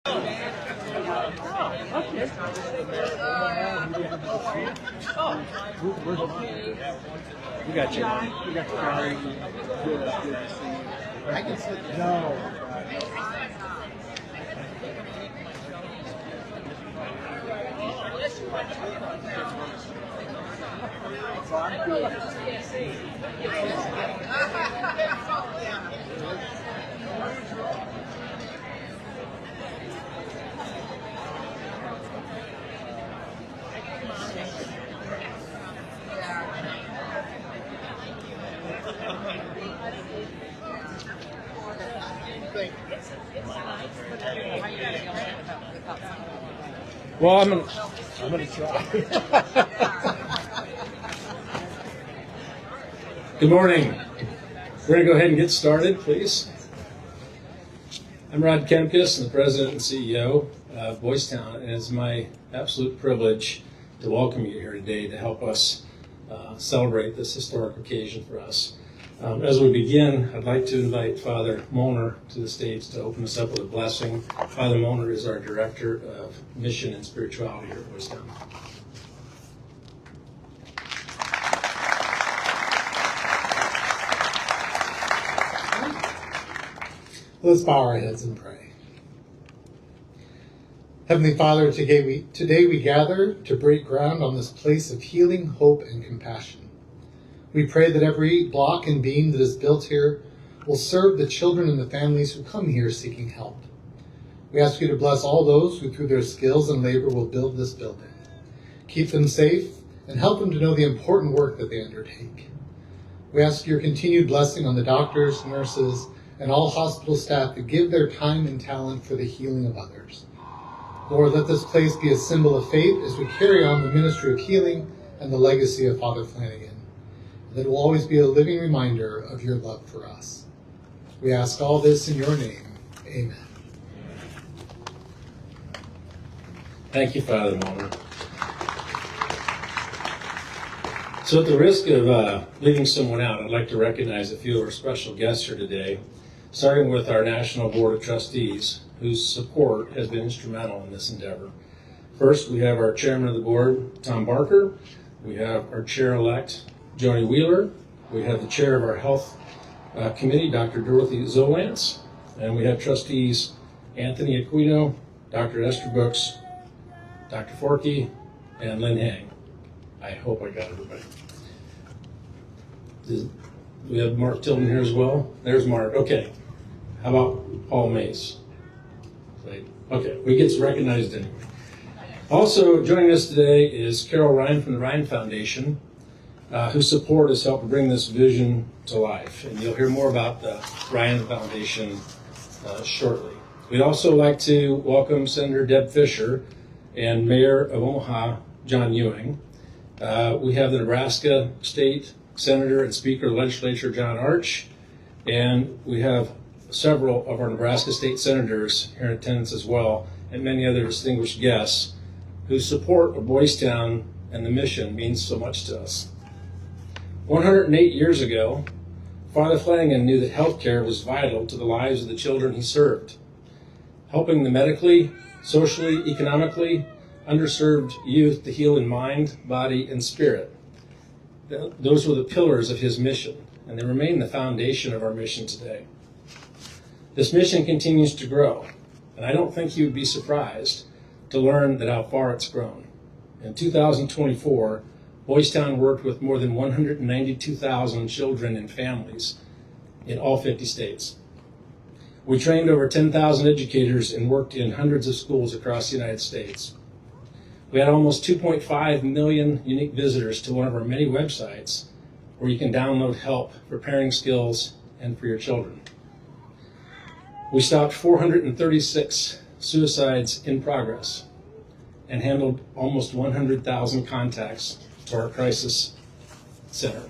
Okay. We got you. We got Charlie. Good to see you. I can sit. No. So I'm good. Well, I'm gonna try. Good morning. We're gonna go ahead and get started, please. I'm Rod Kemkes, I'm the President and CEO of Boys Town, and it's my absolute privilege to welcome you here today to help us celebrate this historic occasion for us. As we begin, I'd like to invite Father Molnar to the stage to open us up with a blessing. Father Molnar is our Director of Mission and Spirituality here at Boys Town. Let's bow our heads and pray. Heavenly Father, today we gather to break ground on this place of healing, hope, and compassion. We pray that every block and beam that is built here will serve the children and the families who come here seeking help. We ask you to bless all those who through their skills and labor will build this building. Keep them safe and help them to know the important work that they undertake. We ask your continued blessing on the doctors, nurses, and all hospital staff who give their time and talent for the healing of others. Lord, let this place be a symbol of faith as we carry on the ministry of healing and the legacy of Father Flanagan. That it will always be a living reminder of your love for us. We ask all this in your name. Amen. Thank you, Father Molnar. So at the risk of leaving someone out, I'd like to recognize a few of our special guests here today, starting with our National Board of Trustees, whose support has been instrumental in this endeavor. First, we have our Chairman of the Board, Tom Barker. We have our Chair-elect, Joni Wheeler. We have the Chair of our Health Committee, Dr. Dorothy Zolance. And we have Trustees Anthony Aquino, Dr. Esther Brooks, Dr. Forkey, and Lynn Hang. I hope I got everybody. We have Mark Tillman here as well. There's Mark. Okay. How about Paul Mace? Okay, we get recognized anyway. Also joining us today is Carol Ryan from the Ryan Foundation, whose support has helped bring this vision to life. And you'll hear more about the Ryan Foundation shortly. We'd also like to welcome Senator Deb Fisher and Mayor of Omaha, John Ewing. We have the Nebraska State Senator and Speaker of the Legislature, John Arch. And we have several of our Nebraska State Senators here in attendance as well, and many other distinguished guests whose support of Boys Town and the mission means so much to us. 108 years ago, Father Flanagan knew that healthcare was vital to the lives of the children he served, helping the medically, socially, economically underserved youth to heal in mind, body, and spirit. Those were the pillars of his mission, and they remain the foundation of our mission today. This mission continues to grow, and I don't think you would be surprised to learn that how far it's grown. In 2024, Boys Town worked with more than 192,000 children and families in all 50 states. We trained over 10,000 educators and worked in hundreds of schools across the United States. We had almost 2.5 million unique visitors to one of our many websites where you can download help for parenting skills and for your children. We stopped 436 suicides in progress and handled almost 100,000 contacts to our crisis center.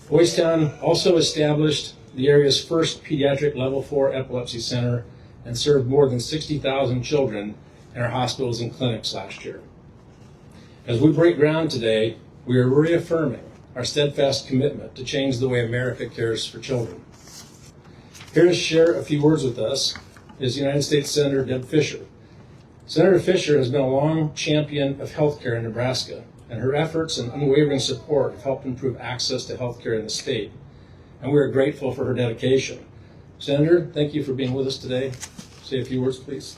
Boys Town also established the area's first pediatric level 4 epilepsy center and served more than 60,000 children in our hospitals and clinics last year. As we break ground today, we are reaffirming our steadfast commitment to change the way America cares for children. Here to share a few words with us is United States Senator Deb Fischer. Senator Fischer has been a long champion of healthcare in Nebraska, and her efforts and unwavering support have helped improve access to healthcare in the state. And we are grateful for her dedication. Senator, thank you for being with us today. Say a few words, please.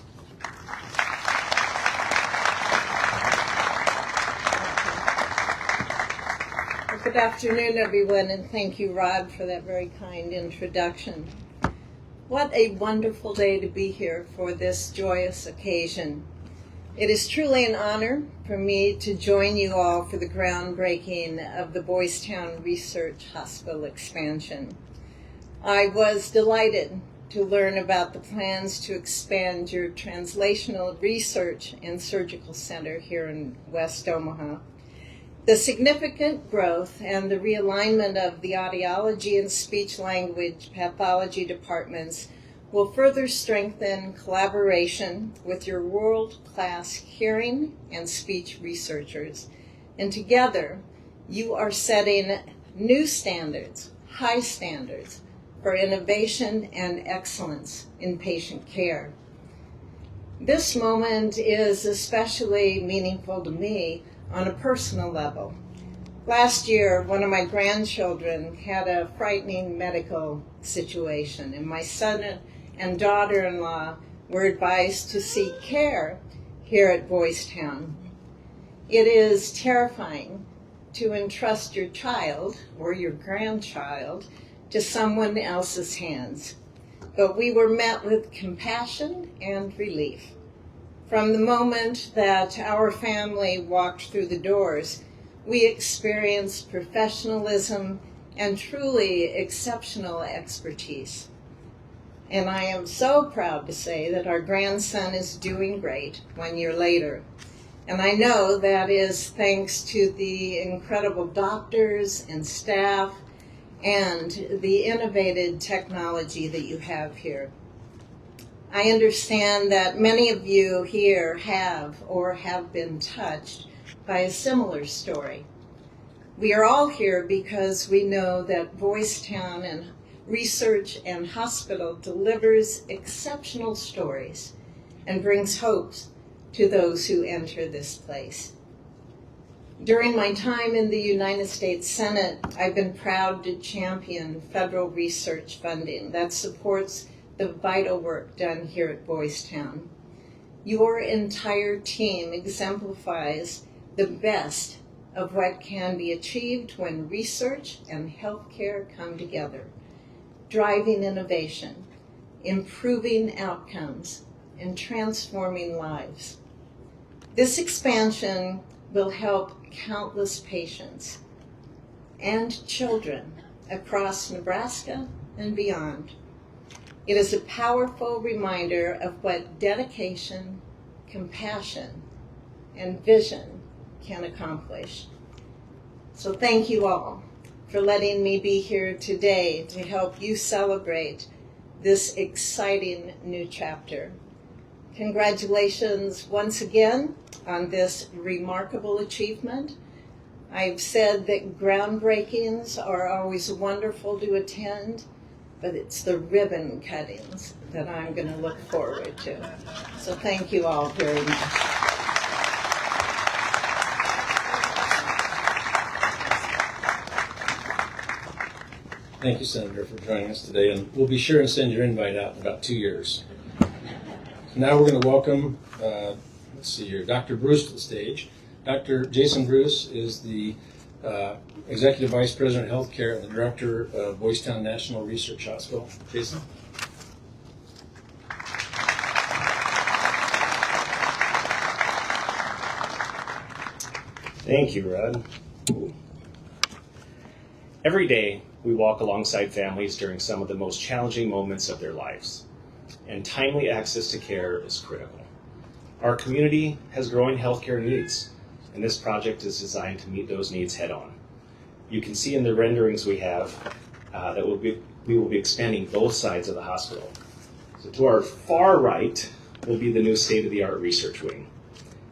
Good afternoon, everyone, and thank you, Rod, for that very kind introduction. What a wonderful day to be here for this joyous occasion. It is truly an honor for me to join you all for the groundbreaking of the Boys Town Research Hospital expansion. I was delighted to learn about the plans to expand your translational research and surgical center here in West Omaha. The significant growth and the realignment of the audiology and speech-language pathology departments will further strengthen collaboration with your world-class hearing and speech researchers. And together, you are setting new standards, high standards, for innovation and excellence in patient care. This moment is especially meaningful to me on a personal level. Last year, one of my grandchildren had a frightening medical situation, and my son and daughter-in-law were advised to seek care here at Boys Town. It is terrifying to entrust your child or your grandchild to someone else's hands, but we were met with compassion and relief. From the moment that our family walked through the doors, we experienced professionalism and truly exceptional expertise. And I am so proud to say that our grandson is doing great 1 year later. And I know that is thanks to the incredible doctors and staff and the innovative technology that you have here. I understand that many of you here have or have been touched by a similar story. We are all here because we know that Boys Town and Research and Hospital delivers exceptional stories and brings hopes to those who enter this place. During my time in the United States Senate, I've been proud to champion federal research funding that supports the vital work done here at Boys Town. Your entire team exemplifies the best of what can be achieved when research and healthcare come together, driving innovation, improving outcomes, and transforming lives. This expansion will help countless patients and children across Nebraska and beyond. It is a powerful reminder of what dedication, compassion, and vision can accomplish. So thank you all for letting me be here today to help you celebrate this exciting new chapter. Congratulations once again on this remarkable achievement. I've said that groundbreakings are always wonderful to attend, but it's the ribbon cuttings that I'm going to look forward to. So thank you all very much. Thank you, Senator, for joining us today, and we'll be sure and send your invite out in about 2 years. So now we're going to welcome, Dr. Bruce to the stage. Dr. Jason Bruce is the Executive Vice President of Healthcare and the Director of Boys Town National Research Hospital. Jason? Thank you, Rod. Every day, we walk alongside families during some of the most challenging moments of their lives, and timely access to care is critical. Our community has growing healthcare needs, and this project is designed to meet those needs head-on. You can see in the renderings we have that we will be expanding both sides of the hospital. So to our far right will be the new state-of-the-art research wing.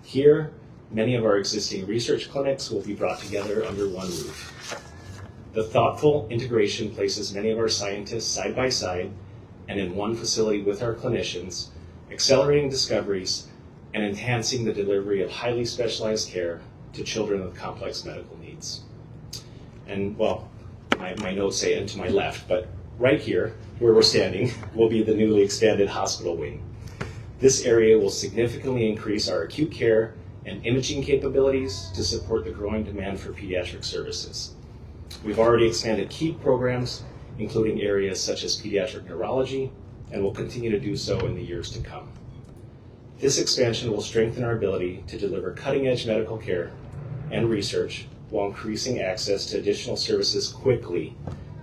Here, many of our existing research clinics will be brought together under one roof. The thoughtful integration places many of our scientists side by side, and in one facility with our clinicians, accelerating discoveries and enhancing the delivery of highly specialized care to children with complex medical needs. And well, my notes say and to my left, but right here, where we're standing, will be the newly expanded hospital wing. This area will significantly increase our acute care and imaging capabilities to support the growing demand for pediatric services. We've already expanded key programs, including areas such as pediatric neurology, and will continue to do so in the years to come. This expansion will strengthen our ability to deliver cutting-edge medical care and research while increasing access to additional services quickly,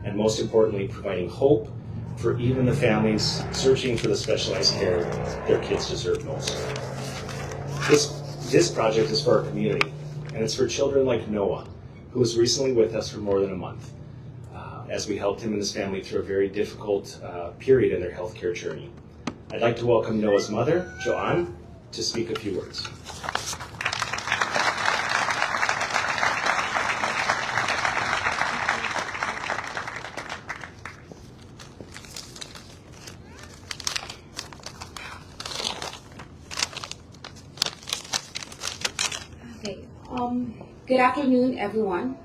and most importantly, providing hope for even the families searching for the specialized care their kids deserve most. This project is for our community, and it's for children like Noah, who was recently with us for more than a month, as we helped him and his family through a very difficult period in their healthcare journey. I'd like to welcome Noah's mother, Joanne, to speak a few words. Okay. Good afternoon, everyone.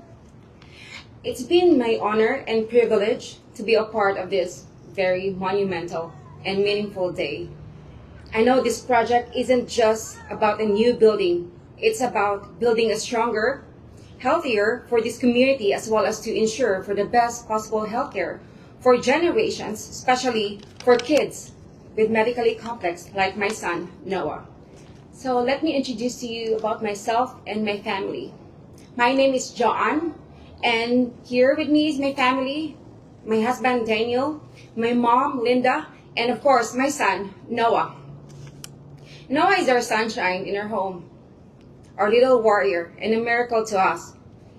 It's been my honor and privilege to be a part of this very monumental and meaningful day. I know this project isn't just about a new building. It's about building a stronger, healthier for this community, as well as to ensure for the best possible healthcare for generations, especially for kids with medically complex like my son, Noah. So let me introduce to you about myself and my family. My name is Joanne, and here with me is my family, my husband Daniel, my mom Linda, and of course my son Noah. Noah is our sunshine in our home, our little warrior, and a miracle to us.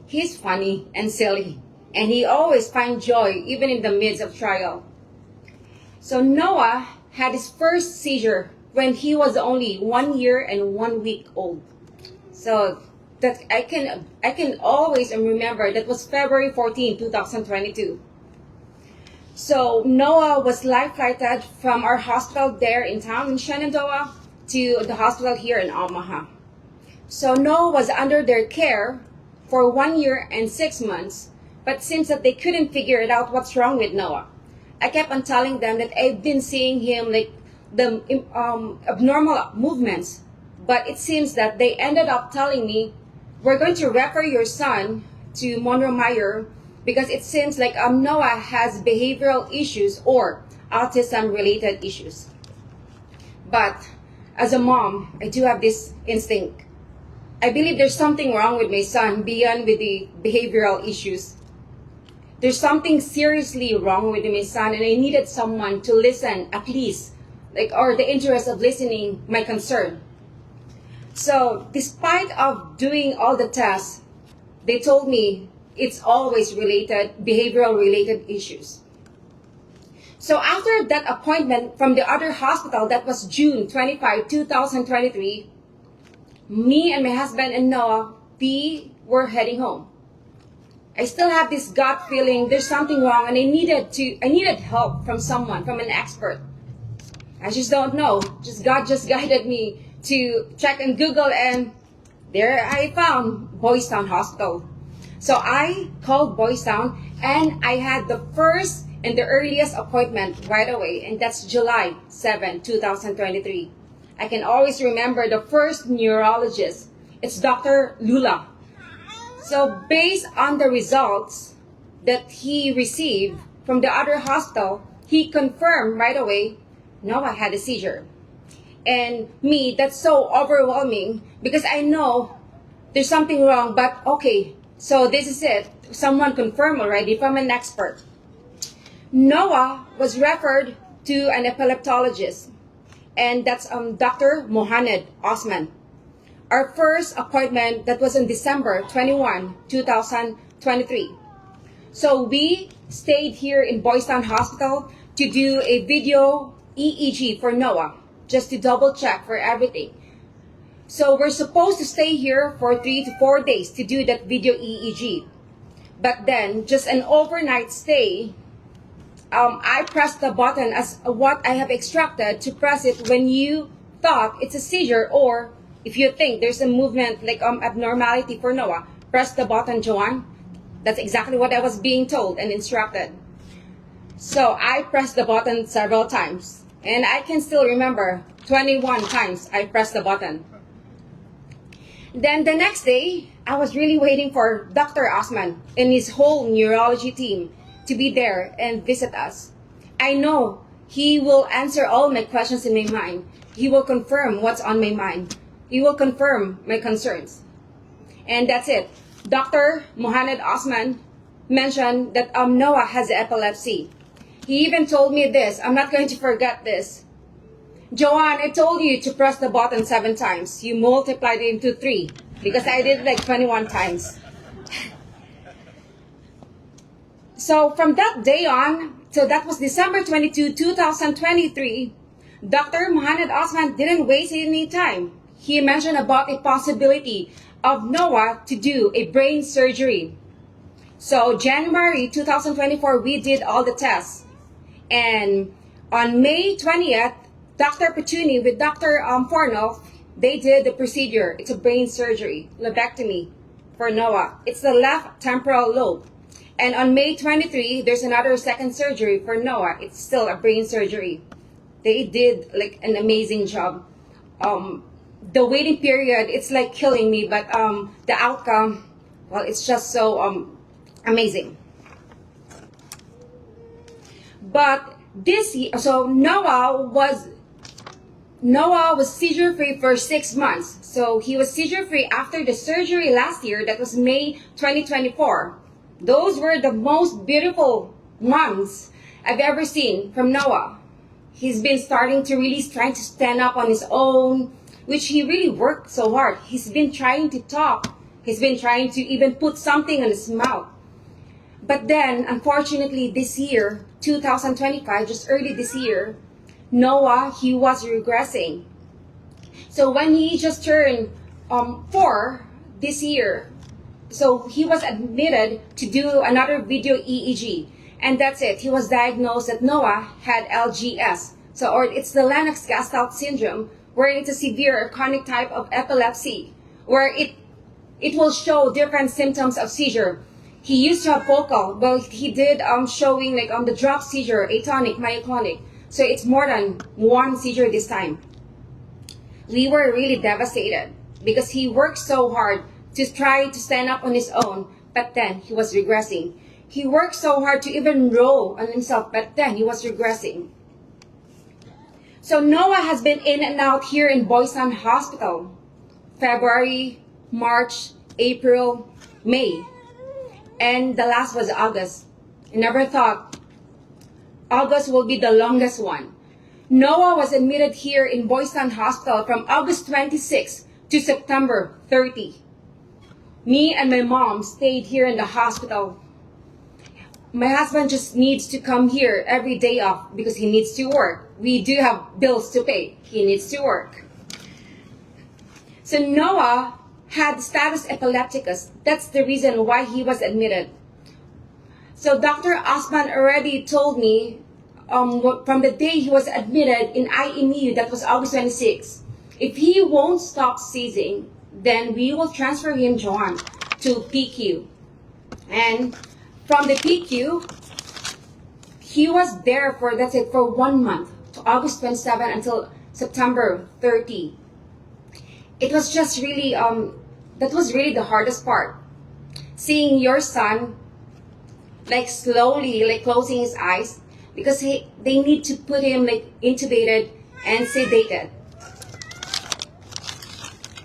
He's funny and silly, and he always finds joy even in the midst of trial. So Noah had his first seizure when he was only 1 year and 1 week old. So that I can always remember that was February 14, 2022. So Noah was life flighted from our hospital there in town in Shenandoah to the hospital here in Omaha. So Noah was under their care for 1 year and 6 months, but seems that they couldn't figure it out what's wrong with Noah. I kept on telling them that I've been seeing him like the abnormal movements, but it seems that they ended up telling me, we're going to refer your son to Monroe Meyer because it seems like Noah has behavioral issues or autism-related issues. But as a mom, I do have this instinct. I believe there's something wrong with my son beyond with the behavioral issues. There's something seriously wrong with my son, and I needed someone to listen at least, or the interest of listening my concern. So despite of doing all the tests, they told me it's always behavioral related issues. So after that appointment from the other hospital, that was June 25, 2023, me and my husband and Noah, we were heading home. I still have this gut feeling there's something wrong, and I needed help from someone, from an expert. I just don't know. God just guided me to check on Google, and there I found Boys Town Hospital. So I called Boys Town, and I had the first and the earliest appointment right away, and that's July 7, 2023. I can always remember the first neurologist. It's Dr. Lula. So based on the results that he received from the other hospital, he confirmed right away Noah had a seizure. And me, that's so overwhelming because I know there's something wrong, but okay, so this is it. Someone confirmed already from an expert. Noah was referred to an epileptologist, and that's Dr. Mohamed Osman. Our first appointment, that was on December 21, 2023. So we stayed here in Boys Town Hospital to do a video EEG for Noah, just to double check for everything. So we're supposed to stay here for 3 to 4 days to do that video EEG. But then, just an overnight stay, I pressed the button as what I have extracted to press it when you thought it's a seizure, or if you think there's a movement like abnormality for Noah, press the button, Joanne. That's exactly what I was being told and instructed. So I pressed the button several times, and I can still remember 21 times I pressed the button. Then the next day, I was really waiting for Dr. Osman and his whole neurology team to be there and visit us. I know he will answer all my questions in my mind. He will confirm what's on my mind. He will confirm my concerns. And that's it. Dr. Mohamed Osman mentioned that Noah has epilepsy. He even told me this. I'm not going to forget this. Joanne, I told you to press the button 7 times. You multiplied it into 3 because I did like 21 times. So from that day on, so that was December 22, 2023, Dr. Mohamed Osman didn't waste any time. He mentioned about a possibility of Noah to do a brain surgery. So January 2024, we did all the tests. And on May 20th, Dr. Petuni with Dr. Forno, they did the procedure. It's a brain surgery, lobectomy for Noah. It's the left temporal lobe. And on May 23, there's another second surgery for Noah. It's still a brain surgery. They did like an amazing job. The waiting period, it's like killing me, but the outcome, well, it's just so amazing. But this year, so Noah was seizure-free for 6 months. So he was seizure-free after the surgery last year. That was May 2024. Those were the most beautiful months I've ever seen from Noah. He's been starting to really trying to stand up on his own, which he really worked so hard. He's been trying to talk. He's been trying to even put something in his mouth. But then, unfortunately, this year, 2025, just early this year, Noah, he was regressing. So when he just turned 4 this year, so he was admitted to do another video EEG. And that's it. He was diagnosed that Noah had LGS. So, or it's the Lennox-Gastaut syndrome, where it's a severe or chronic type of epilepsy, where it will show different symptoms of seizure. He used to have focal, but he did showing like the drop seizure, atonic, myoclonic. So it's more than 1 seizure this time. We were really devastated because he worked so hard to try to stand up on his own, but then he was regressing. He worked so hard to even roll on himself, but then he was regressing. So Noah has been in and out here in Boys Town Hospital, February, March, April, May. And the last was August. I never thought August will be the longest one. Noah was admitted here in Boys Town Hospital from August 26 to September 30. Me and my mom stayed here in the hospital. My husband just needs to come here every day off because he needs to work. We do have bills to pay. He needs to work. So Noah had status epilepticus. That's the reason why he was admitted. So Dr. Osman already told me from the day he was admitted in IMU, that was August 26, if he won't stop seizing, then we will transfer him, Joanne, to PQ. And from the PQ, he was there for, that's it, for 1 month, to August 27 until September 30. It was just really, that was really the hardest part. Seeing your son, like slowly, like closing his eyes, because they need to put him like intubated and sedated.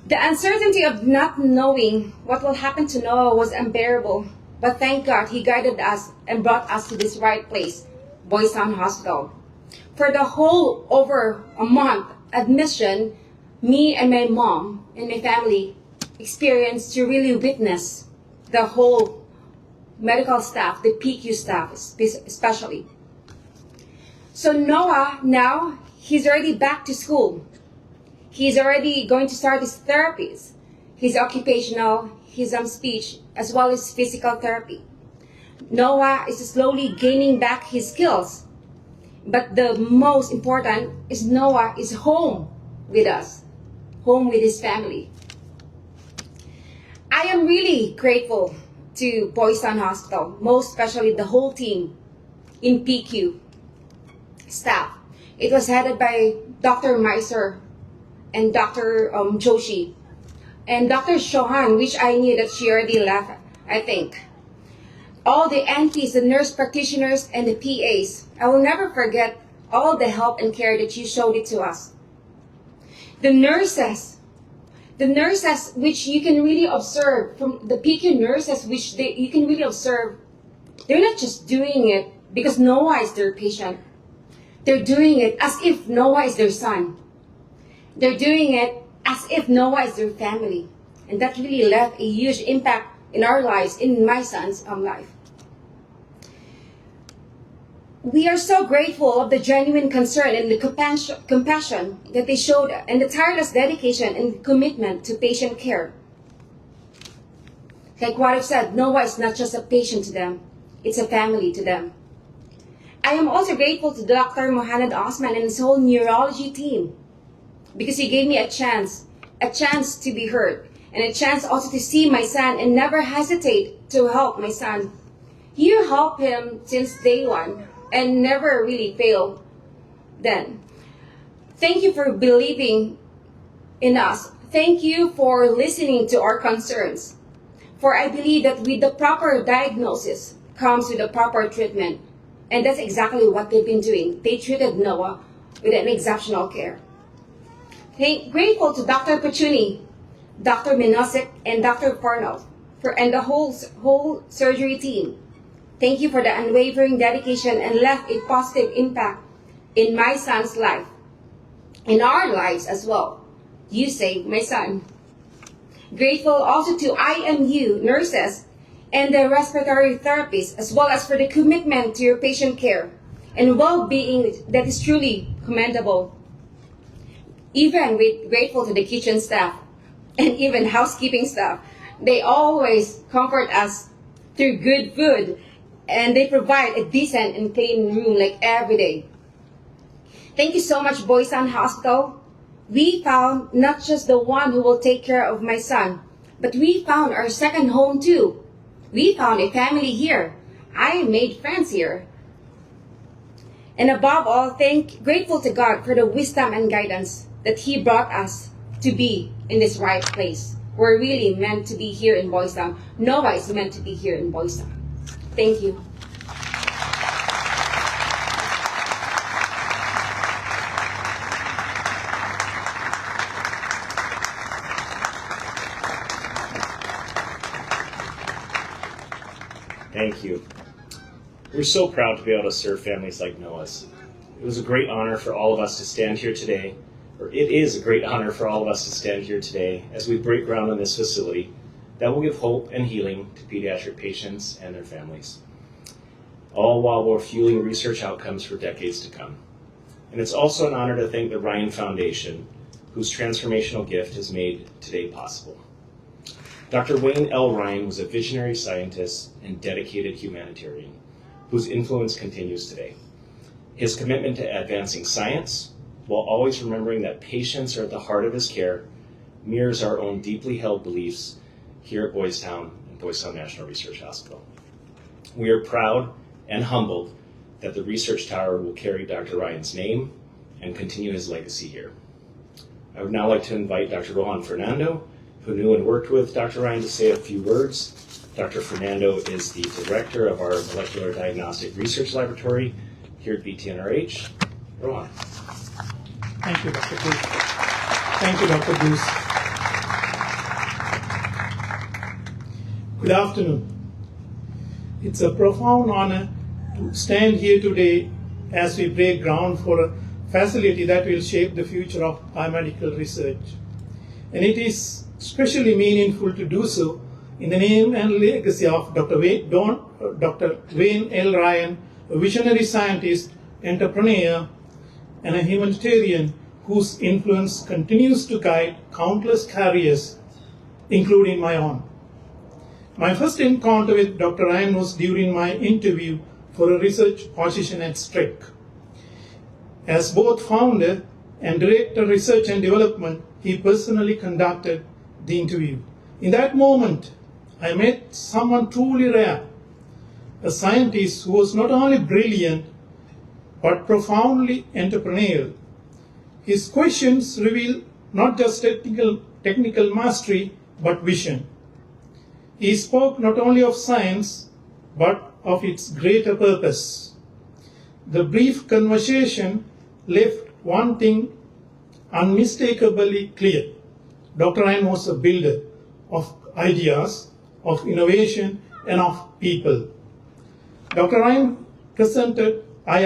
The uncertainty of not knowing what will happen to Noah was unbearable, but thank God he guided us and brought us to this right place, Boys Town Hospital. For the whole over a month admission, me and my mom and my family experienced to really witness the whole medical staff, the PQ staff especially. So Noah, now, he's already back to school. He's already going to start his therapies, his occupational, his speech, as well as physical therapy. Noah is slowly gaining back his skills. But the most important is Noah is home with us, home with his family. I am really grateful to Boys Town Hospital, most especially the whole team in PQ staff. It was headed by Dr. Meiser and Dr. Joshi and Dr. Shohan, which I knew that she already left, I think. All the NPs, the nurse practitioners, and the PAs. I will never forget all the help and care that you showed it to us. The nurses which you can really observe, from the PQ nurses which you can really observe, they're not just doing it because Noah is their patient. They're doing it as if Noah is their son. They're doing it as if Noah is their family. And that really left a huge impact in our lives, in my son's life. We are so grateful of the genuine concern and the compassion that they showed and the tireless dedication and commitment to patient care. Like what I've said, Noah is not just a patient to them, it's a family to them. I am also grateful to Dr. Mohamed Osman and his whole neurology team because he gave me a chance to be heard and a chance also to see my son and never hesitate to help my son. You helped him since day one and never really failed then. Thank you for believing in us. Thank you for listening to our concerns. For I believe that with the proper diagnosis comes with the proper treatment. And that's exactly what they've been doing. They treated Noah with an exceptional care. Grateful to Dr. Pachuni, Dr. Minosik, and Dr. Porno, and the whole surgery team. Thank you for the unwavering dedication and left a positive impact in my son's life, in our lives as well. You saved my son. Grateful also to IMU nurses and the respiratory therapists, as well as for the commitment to your patient care and well-being that is truly commendable. Even grateful to the kitchen staff and even housekeeping staff. They always comfort us through good food and they provide a decent and clean room like every day. Thank you so much, Boys Town Hospital. We found not just the one who will take care of my son, but we found our second home too. We found a family here. I made friends here. And above all, grateful to God for the wisdom and guidance that He brought us to be in this right place. We're really meant to be here in Boys Town. Noah is meant to be here in Boys Town. Thank you. Thank you. We're so proud to be able to serve families like Noah's. It was a great honor for all of us to stand here today, or it is a great honor for all of us to stand here today as we break ground on this facility that will give hope and healing to pediatric patients and their families, all while we're fueling research outcomes for decades to come. And it's also an honor to thank the Ryan Foundation, whose transformational gift has made today possible. Dr. Wayne L. Ryan was a visionary scientist and dedicated humanitarian whose influence continues today. His commitment to advancing science, while always remembering that patients are at the heart of his care, mirrors our own deeply held beliefs here at Boys Town and Boys Town National Research Hospital. We are proud and humbled that the research tower will carry Dr. Ryan's name and continue his legacy here. I would now like to invite Dr. Rohan Fernando, who knew and worked with Dr. Ryan, to say a few words. Dr. Fernando is the director of our Molecular Diagnostic Research Laboratory here at BTNRH. Rohan. Thank you, Dr. Bruce. Thank you, Dr. Bruce. Good afternoon. It's a profound honor to stand here today as we break ground for a facility that will shape the future of biomedical research. And it is especially meaningful to do so in the name and legacy of Dr. Wayne L. Ryan, a visionary scientist, entrepreneur, and a humanitarian whose influence continues to guide countless careers, including my own. My first encounter with Dr. Ryan was during my interview for a research position at Strick. As both founder and director of research and development, he personally conducted the interview. In that moment, I met someone truly rare, a scientist who was not only brilliant, but profoundly entrepreneurial. His questions reveal not just technical mastery, but vision. He spoke not only of science, but of its greater purpose. The brief conversation left one thing unmistakably clear. Dr. Ryan was a builder of ideas, of innovation, and of people. Dr. Ryan presented, I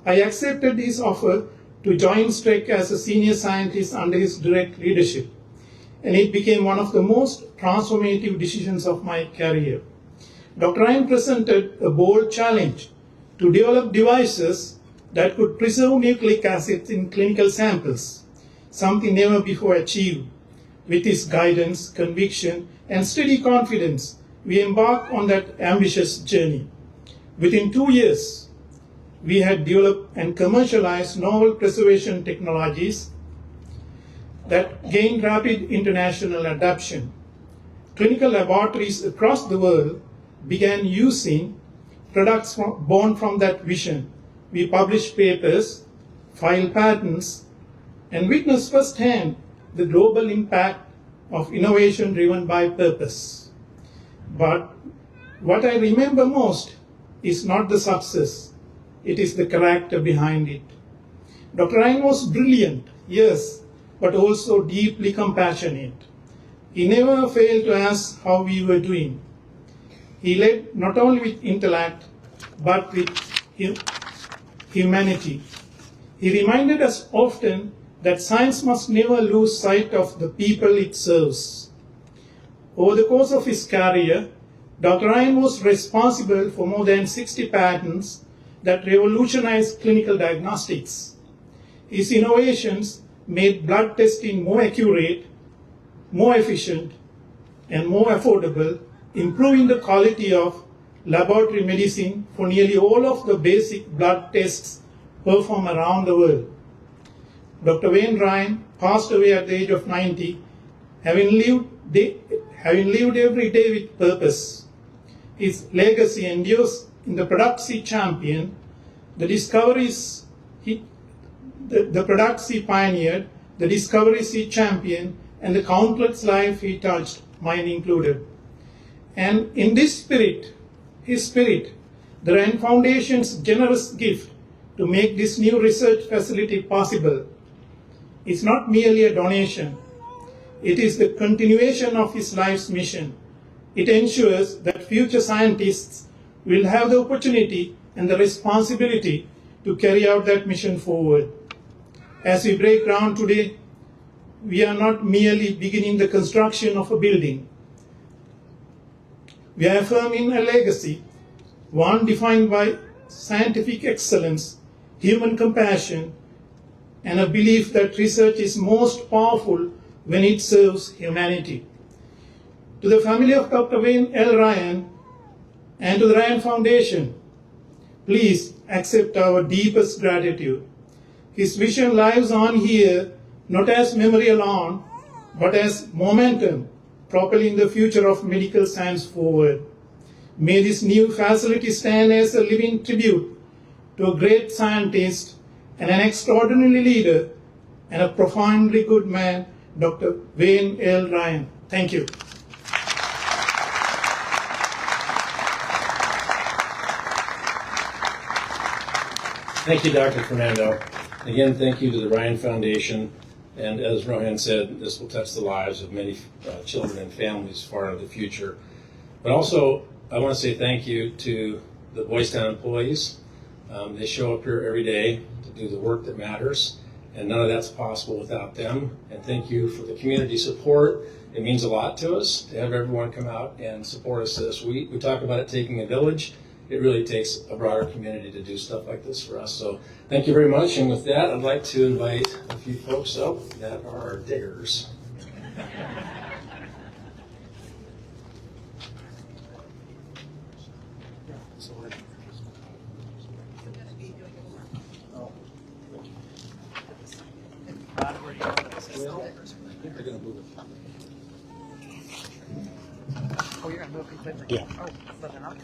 accepted his offer to join Strick as a senior scientist under his direct leadership, and it became one of the most transformative decisions of my career. Dr. Ryan presented a bold challenge to develop devices that could preserve nucleic acids in clinical samples, something never before achieved. With his guidance, conviction, and steady confidence, we embarked on that ambitious journey. Within 2 years, we had developed and commercialized novel preservation technologies that gained rapid international adoption. Clinical laboratories across the world began using products born from that vision. We published papers, filed patents, and witnessed firsthand the global impact of innovation driven by purpose. But what I remember most is not the success, it is the character behind it. Dr. Ryan was brilliant, yes, but also deeply compassionate. He never failed to ask how we were doing. He led not only with intellect, but with humanity. He reminded us often that science must never lose sight of the people it serves. Over the course of his career, Dr. Ryan was responsible for more than 60 patents that revolutionized clinical diagnostics. His innovations made blood testing more accurate, more efficient, and more affordable, improving the quality of laboratory medicine for nearly all of the basic blood tests performed around the world. Dr. Wayne Ryan passed away at the age of 90, having lived every day with purpose. His legacy endures in the products he championed, the discoveries the products he pioneered, the discoveries he championed, and the countless lives he touched, mine included. And in this spirit, his spirit, the Ryan Foundation's generous gift to make this new research facility possible is not merely a donation. It is the continuation of his life's mission. It ensures that future scientists will have the opportunity and the responsibility to carry out that mission forward. As we break ground today, we are not merely beginning the construction of a building. We are affirming a legacy, one defined by scientific excellence, human compassion, and a belief that research is most powerful when it serves humanity. To the family of Dr. Wayne L. Ryan and to the Ryan Foundation, please accept our deepest gratitude. His vision lives on here, not as memory alone, but as momentum propelling the future of medical science forward. May this new facility stand as a living tribute to a great scientist and an extraordinary leader and a profoundly good man, Dr. Wayne L. Ryan. Thank you. Thank you, Dr. Fernando. Again, thank you to the Ryan Foundation. And as Rohan said, this will touch the lives of many children and families far into the future. But also, I want to say thank you to the Boys Town employees. They show up here every day to do the work that matters, and none of that's possible without them. And thank you for the community support. It means a lot to us to have everyone come out and support us this week. We talk about it taking a village. It really takes a broader community to do stuff like this for us. So thank you very much. And with that, I'd like to invite a few folks up that are diggers. They're gonna move it. Oh, you're gonna move completely. Yeah. Oh, so they're not.